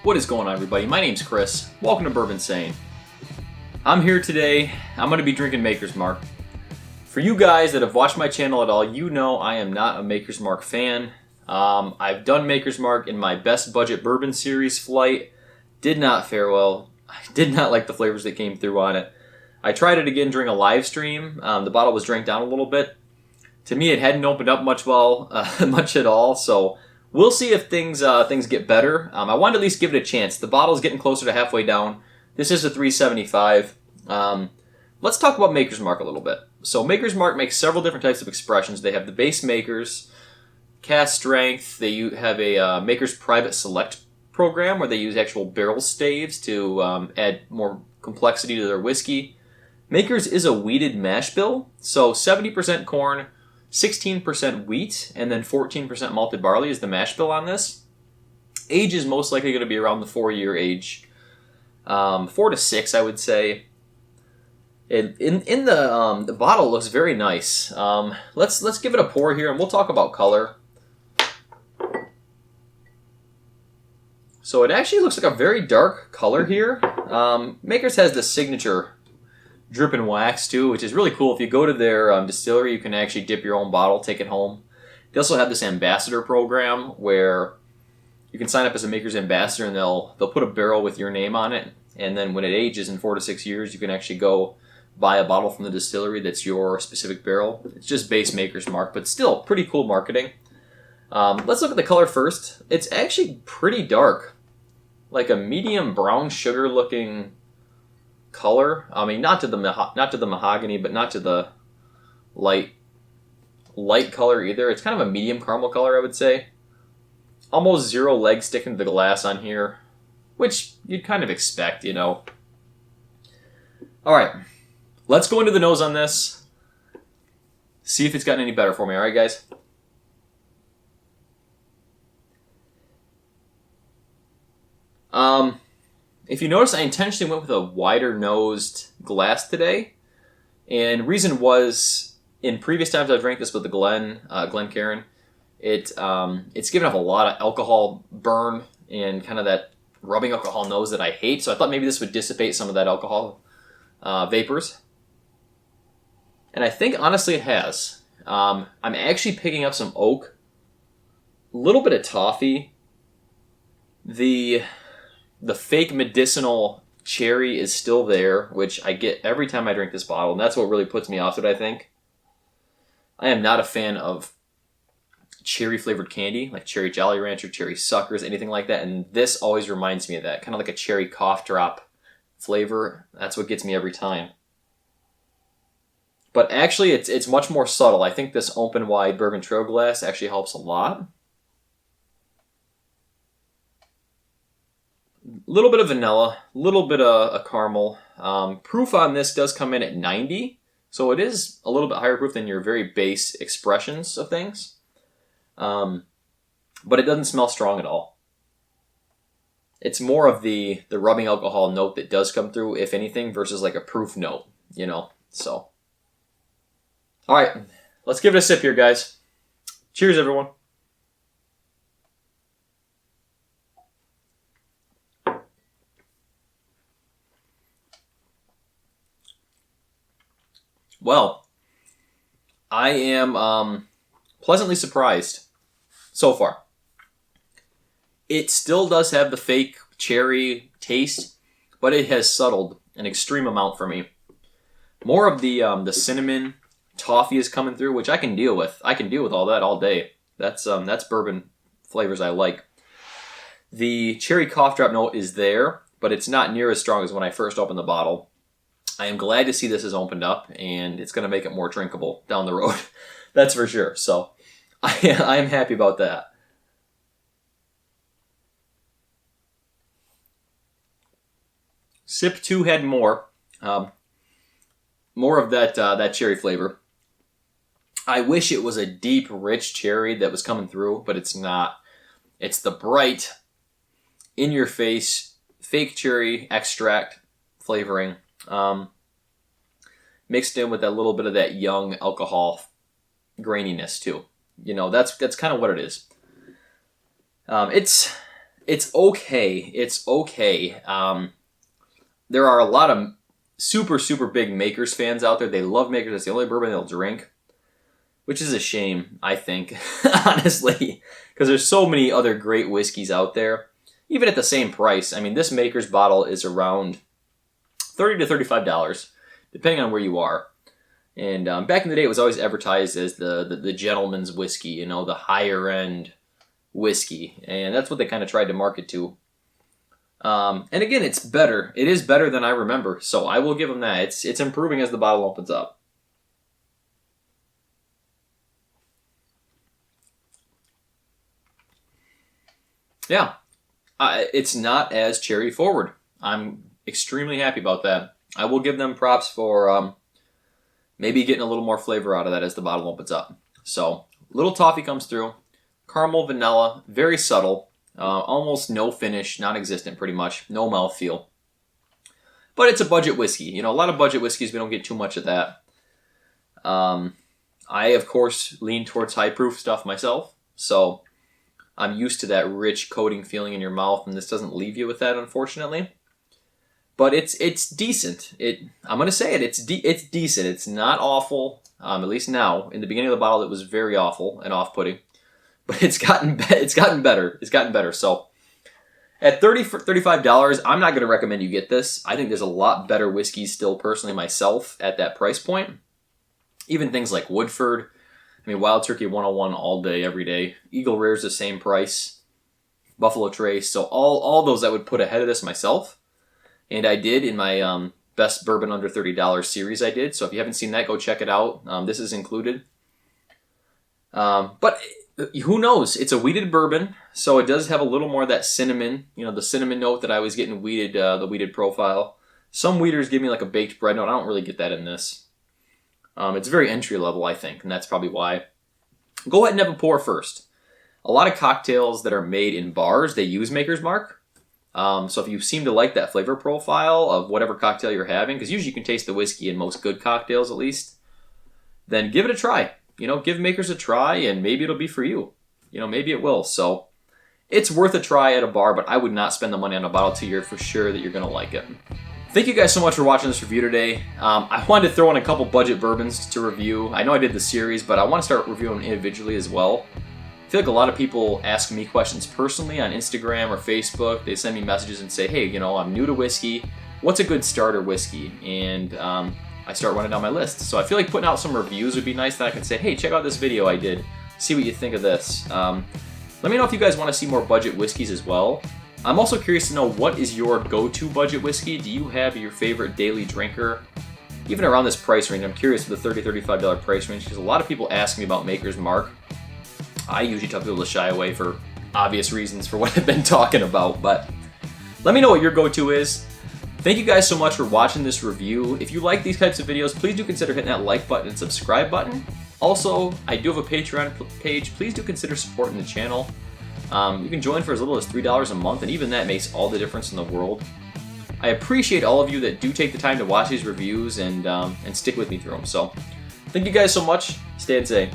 What is going on, everybody? My name's Chris. Welcome to Bourbinsane. I'm here today. I'm going to be drinking Maker's Mark. For you guys that have watched my channel at all, you know I am not a Maker's Mark fan. I've done Maker's Mark in my Best Budget Bourbon Series flight. Did not fare well. I did not like the flavors that came through on it. I tried it again during a live stream. The bottle was drank down a little bit. To me, it hadn't opened up much at all, so we'll see if things get better. I wanted to at least give it a chance. The bottle's getting closer to halfway down. This is a 375. Let's talk about Maker's Mark a little bit. So Maker's Mark makes several different types of expressions. They have the base makers, cast strength. They have a Maker's Private Select program where they use actual barrel staves to add more complexity to their whiskey. Maker's is a wheated mash bill, so 70% corn, 16% wheat, and then 14% malted barley is the mash bill on this. Age is most likely going to be around the 4-year age. 4 to 6, I would say. In the bottle looks very nice. Let's give it a pour here, and we'll talk about color. So it actually looks like a very dark color here. Maker's has the signature drip and wax too, which is really cool. If you go to their distillery, you can actually dip your own bottle, take it home. They also have this ambassador program where you can sign up as a Maker's ambassador, and they'll put a barrel with your name on it, and then when it ages in 4 to 6 years, you can actually go buy a bottle from the distillery that's your specific barrel. It's just base Maker's Mark, but still pretty cool marketing. Let's look at the color first. It's actually pretty dark, like a medium brown sugar looking color. I mean, not to the mahogany, but not to the light color either. It's kind of a medium caramel color, I would say. Almost zero leg sticking to the glass on here, which you'd kind of expect, you know. All right, let's go into the nose on this. See if it's gotten any better for me. All right, guys. If you notice, I intentionally went with a wider nosed glass today, and reason was, in previous times I've drank this with the Glencairn, it's given off a lot of alcohol burn and kind of that rubbing alcohol nose that I hate. So I thought maybe this would dissipate some of that alcohol vapors, and I think honestly it has. I'm actually picking up some oak, a little bit of toffee. The fake medicinal cherry is still there, which I get every time I drink this bottle, and that's what really puts me off it, I think. I am not a fan of cherry-flavored candy, like Cherry Jolly Rancher, Cherry Suckers, anything like that, and this always reminds me of that, kind of like a cherry cough drop flavor. That's what gets me every time. But actually, it's much more subtle. I think this open-wide Bourbon Trail glass actually helps a lot. A little bit of vanilla, a little bit of a caramel. Proof on this does come in at 90, so it is a little bit higher proof than your very base expressions of things. But it doesn't smell strong at all. It's more of the rubbing alcohol note that does come through, if anything, versus like a proof note, you know, so. All right, let's give it a sip here, guys. Cheers, everyone. Well, I am pleasantly surprised so far. It still does have the fake cherry taste, but it has settled an extreme amount for me. More of the cinnamon toffee is coming through, which I can deal with. I can deal with all that all day. That's bourbon flavors I like. The cherry cough drop note is there, but it's not near as strong as when I first opened the bottle. I am glad to see this has opened up, and it's going to make it more drinkable down the road. That's for sure. So I am happy about that. Sip 2 had more of that cherry flavor. I wish it was a deep, rich cherry that was coming through, but it's not. It's the bright, in-your-face, fake cherry extract flavoring. Mixed in with a little bit of that young alcohol graininess too. You know, that's kind of what it is. It's okay. It's okay. There are a lot of super big Makers fans out there. They love Makers. That's the only bourbon they'll drink, which is a shame, I think, honestly, because there's so many other great whiskeys out there, even at the same price. I mean, this Makers bottle is around $30 to $35, depending on where you are. And back in the day, it was always advertised as the gentleman's whiskey, you know, the higher end whiskey, and that's what they kind of tried to market to. And again, it's better. It is better than I remember, so I will give them that. It's improving as the bottle opens up. Yeah, it's not as cherry forward. I'm extremely happy about that. I will give them props for maybe getting a little more flavor out of that as the bottle opens up. So, little toffee comes through. Caramel, vanilla, very subtle. Almost no finish, non-existent pretty much. No mouthfeel. But it's a budget whiskey. You know, a lot of budget whiskeys, we don't get too much of that. I, of course, lean towards high proof stuff myself. So I'm used to that rich coating feeling in your mouth, and this doesn't leave you with that, unfortunately. But it's decent. I'm going to say it. It's decent. It's not awful. At least now. In the beginning of the bottle, it was very awful and off-putting. But it's gotten better. It's gotten better. So at $35, I'm not going to recommend you get this. I think there's a lot better whiskeys still, personally, myself, at that price point. Even things like Woodford. I mean, Wild Turkey 101 all day, every day. Eagle Rare's the same price. Buffalo Trace. So all those I would put ahead of this myself. And I did in my Best Bourbon Under $30 series I did. So if you haven't seen that, go check it out. This is included. But who knows? It's a wheated bourbon, so it does have a little more of that cinnamon. You know, the cinnamon note that I was getting wheated, the wheated profile. Some wheaters give me like a baked bread note. I don't really get that in this. It's very entry level, I think, and that's probably why. Go ahead and have a pour first. A lot of cocktails that are made in bars, they use Maker's Mark. So if you seem to like that flavor profile of whatever cocktail you're having, because usually you can taste the whiskey in most good cocktails at least, then give it a try. You know, give Makers a try, and maybe it'll be for you. You know, maybe it will. So it's worth a try at a bar, but I would not spend the money on a bottle till you're for sure that you're going to like it. Thank you guys so much for watching this review today. I wanted to throw in a couple budget bourbons to review. I know I did the series, but I want to start reviewing them individually as well. I feel like a lot of people ask me questions personally on Instagram or Facebook. They send me messages and say, hey, you know, I'm new to whiskey. What's a good starter whiskey? And I start running down my list. So I feel like putting out some reviews would be nice that I can say, hey, check out this video I did. See what you think of this. Let me know if you guys want to see more budget whiskeys as well. I'm also curious to know, what is your go-to budget whiskey? Do you have your favorite daily drinker? Even around this price range, I'm curious with the $30, $35 price range, because a lot of people ask me about Maker's Mark. I usually tell people to shy away for obvious reasons for what I've been talking about, but let me know what your go-to is. Thank you guys so much for watching this review. If you like these types of videos, please do consider hitting that like button and subscribe button. Also, I do have a Patreon page. Please do consider supporting the channel. You can join for as little as $3 a month, and even that makes all the difference in the world. I appreciate all of you that do take the time to watch these reviews and stick with me through them. So, thank you guys so much. Stay insane.